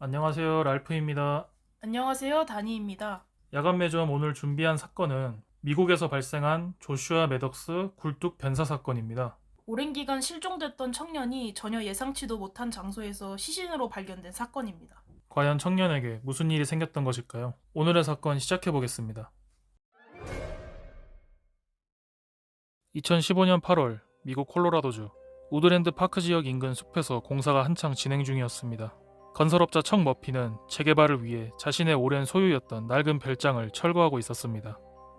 안녕하세요, 랄프입니다. 안녕하세요, 다니입니다. 야간 매점 오늘 준비한 사건은 미국에서 발생한 조슈아 매덕스 굴뚝 변사 사건입니다. 오랜 기간 실종됐던 청년이 전혀 예상치도 못한 장소에서 시신으로 발견된 사건입니다. 과연 청년에게 무슨 일이 생겼던 것일까요? 오늘의 사건 시작해 보겠습니다. 2015년 8월 미국 콜로라도주 우드랜드 파크 지역 인근 숲에서 공사가 한창 진행 중이었습니다. 건설업자 척 머피는 재개발을 위해 자신의 오랜 소유였던 낡은 별장을 철거하고 있었습니다.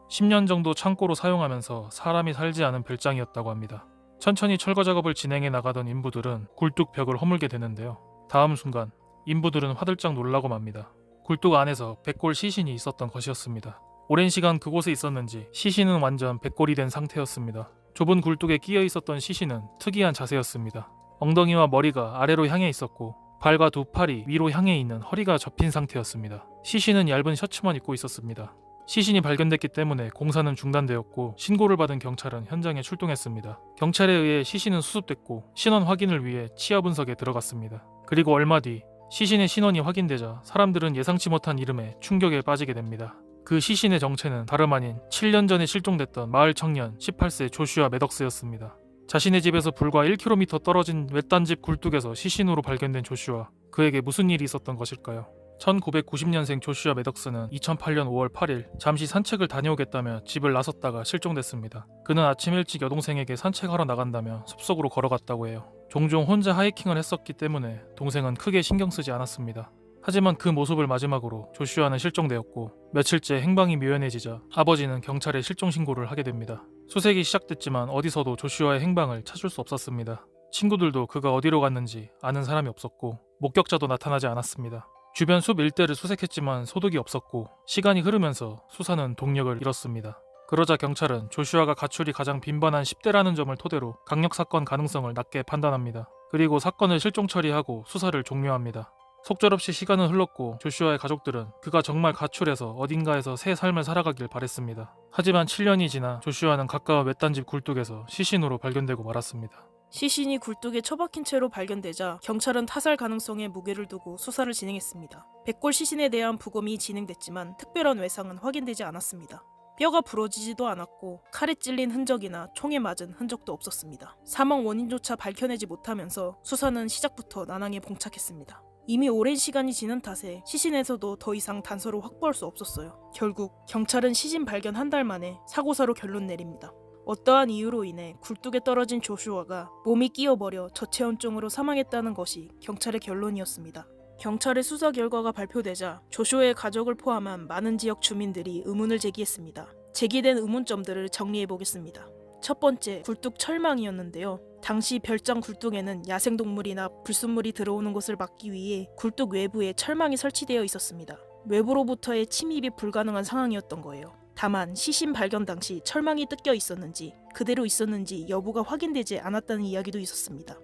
10년 정도 창고로 사용하면서 사람이 살지 않은 별장이었다고 합니다. 천천히 철거 작업을 진행해 나가던 인부들은 굴뚝 벽을 허물게 되는데요. 다음 순간 인부들은 화들짝 놀라고 맙니다. 굴뚝 안에서 백골 시신이 있었던 것이었습니다. 오랜 시간 그곳에 있었는지 시신은 완전 백골이 된 상태였습니다. 좁은 굴뚝에 끼어 있었던 시신은 특이한 자세였습니다. 엉덩이와 머리가 아래로 향해 있었고 발과 두 팔이 위로 향해 있는 허리가 접힌 상태였습니다. 시신은 얇은 셔츠만 입고 있었습니다. 시신이 발견됐기 때문에 공사는 중단되었고 신고를 받은 경찰은 현장에 출동했습니다. 경찰에 의해 시신은 수습됐고 신원 확인을 위해 치아 분석에 들어갔습니다. 그리고 얼마 뒤 시신의 신원이 확인되자 사람들은 예상치 못한 이름에 충격에 빠지게 됩니다. 그 시신의 정체는 다름 아닌 7년 전에 실종됐던 마을 청년 18세 조슈아 매덕스였습니다. 자신의 집에서 불과 1km 떨어진 외딴 집 굴뚝에서 시신으로 발견된 조슈아. 그에게 무슨 일이 있었던 것일까요? 1990년생 조슈아 매덕스는 2008년 5월 8일 잠시 산책을 다녀오겠다며 집을 나섰다가 실종됐습니다. 그는 아침 일찍 여동생에게 산책하러 나간다며 숲속으로 걸어갔다고 해요. 종종 혼자 하이킹을 했었기 때문에 동생은 크게 신경 쓰지 않았습니다. 하지만 그 모습을 마지막으로 조슈아는 실종되었고 며칠째 행방이 묘연해지자 아버지는 경찰에 실종 신고를 하게 됩니다. 수색이 시작됐지만 어디서도 조슈아의 행방을 찾을 수 없었습니다. 친구들도 그가 어디로 갔는지 아는 사람이 없었고 목격자도 나타나지 않았습니다. 주변 숲 일대를 수색했지만 소득이 없었고 시간이 흐르면서 수사는 동력을 잃었습니다. 그러자 경찰은 조슈아가 가출이 가장 빈번한 10대라는 점을 토대로 강력사건 가능성을 낮게 판단합니다. 그리고 사건을 실종 처리하고 수사를 종료합니다. 속절없이 시간은 흘렀고 조슈아의 가족들은 그가 정말 가출해서 어딘가에서 새 삶을 살아가길 바랬습니다. 하지만 7년이 지나 조슈아는 가까운 외딴집 굴뚝에서 시신으로 발견되고 말았습니다. 시신이 굴뚝에 처박힌 채로 발견되자 경찰은 타살 가능성에 무게를 두고 수사를 진행했습니다. 백골 시신에 대한 부검이 진행됐지만 특별한 외상은 확인되지 않았습니다. 뼈가 부러지지도 않았고 칼에 찔린 흔적이나 총에 맞은 흔적도 없었습니다. 사망 원인조차 밝혀내지 못하면서 수사는 시작부터 난항에 봉착했습니다. 이미 오랜 시간이 지난 탓에 시신에서도 더 이상 단서를 확보할 수 없었어요. 결국 경찰은 시신 발견 한 달 만에 사고사로 결론 내립니다. 어떠한 이유로 인해 굴뚝에 떨어진 조슈아가 몸이 끼어버려 저체온증으로 사망했다는 것이 경찰의 결론이었습니다. 경찰의 수사 결과가 발표되자 조슈아의 가족을 포함한 많은 지역 주민들이 의문을 제기했습니다. 제기된 의문점들을 정리해보겠습니다. 첫 번째, 굴뚝 철망이었는데요. 당시 별장 굴뚝에는 야생동물이나 불순물이 들어오는 것을 막기 위해 굴뚝 외부에 철망이 설치되어 있었습니다. 외부로부터의 침입이 불가능한 상황이었던 거예요. 다만 시신 발견 당시 철망이 뜯겨 있었는지 그대로 있었는지 여부가 확인되지 않았다는 이야기도 있었습니다.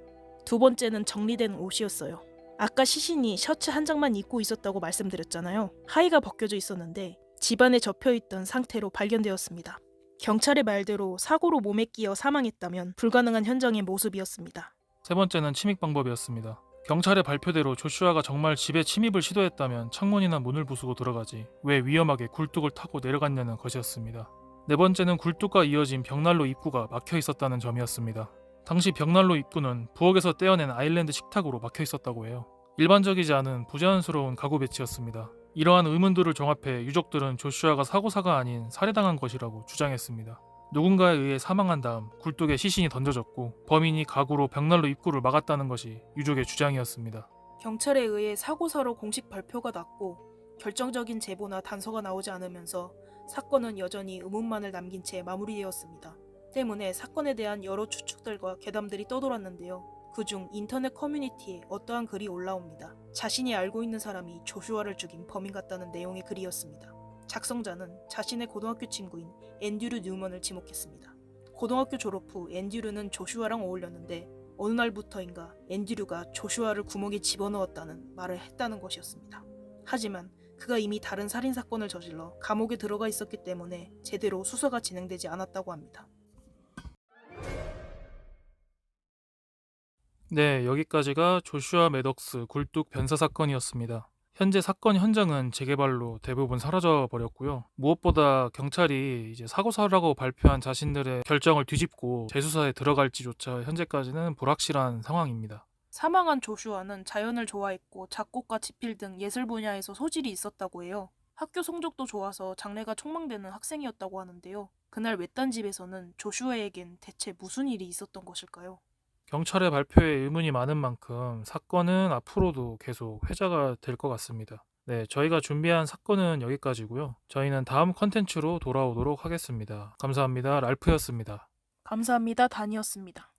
두 번째는 정리된 옷이었어요. 아까 시신이 셔츠 한 장만 입고 있었다고 말씀드렸잖아요. 하의가 벗겨져 있었는데 집안에 접혀있던 상태로 발견되었습니다. 경찰의 말대로 사고로 몸에 끼어 사망했다면 불가능한 현장의 모습이었습니다. 세 번째는 침입 방법이었습니다. 경찰의 발표대로 조슈아가 정말 집에 침입을 시도했다면 창문이나 문을 부수고 들어가지 왜 위험하게 굴뚝을 타고 내려갔냐는 것이었습니다. 네 번째는 굴뚝과 이어진 벽난로 입구가 막혀 있었다는 점이었습니다. 당시 벽난로 입구는 부엌에서 떼어낸 아일랜드 식탁으로 막혀 있었다고 해요. 일반적이지 않은 부자연스러운 가구 배치였습니다. 이러한 의문들을 종합해 유족들은 조슈아가 사고사가 아닌 살해당한 것이라고 주장했습니다. 누군가에 의해 사망한 다음 굴뚝에 시신이 던져졌고 범인이 가구로 벽난로 입구를 막았다는 것이 유족의 주장이었습니다. 경찰에 의해 사고사로 공식 발표가 났고 결정적인 제보나 단서가 나오지 않으면서 사건은 여전히 의문만을 남긴 채 마무리되었습니다. 때문에 사건에 대한 여러 추측들과 괴담들이 떠돌았는데요. 그중 인터넷 커뮤니티에 어떠한 글이 올라옵니다. 자신이 알고 있는 사람이 조슈아를 죽인 범인 같다는 내용의 글이었습니다. 작성자는 자신의 고등학교 친구인 앤드류 뉴먼을 지목했습니다. 고등학교 졸업 후 앤드류는 조슈아랑 어울렸는데 어느 날부터인가 앤드류가 조슈아를 구멍에 집어넣었다는 말을 했다는 것이었습니다. 하지만 그가 이미 다른 살인사건을 저질러 감옥에 들어가 있었기 때문에 제대로 수사가 진행되지 않았다고 합니다. 네, 여기까지가 조슈아 매덕스 굴뚝 변사 사건이었습니다. 현재 사건 현장은 재개발로 대부분 사라져 버렸고요. 무엇보다 경찰이 이제 사고사라고 발표한 자신들의 결정을 뒤집고 재수사에 들어갈지조차 현재까지는 불확실한 상황입니다. 사망한 조슈아는 자연을 좋아했고 작곡과 지필 등 예술 분야에서 소질이 있었다고 해요. 학교 성적도 좋아서 장래가 촉망되는 학생이었다고 하는데요. 그날 외딴 집에서는 조슈아에겐 대체 무슨 일이 있었던 것일까요? 경찰의 발표에 의문이 많은 만큼 사건은 앞으로도 계속 회자가 될 것 같습니다. 네, 저희가 준비한 사건은 여기까지고요. 저희는 다음 컨텐츠로 돌아오도록 하겠습니다. 감사합니다. 랄프였습니다. 감사합니다. 단이었습니다.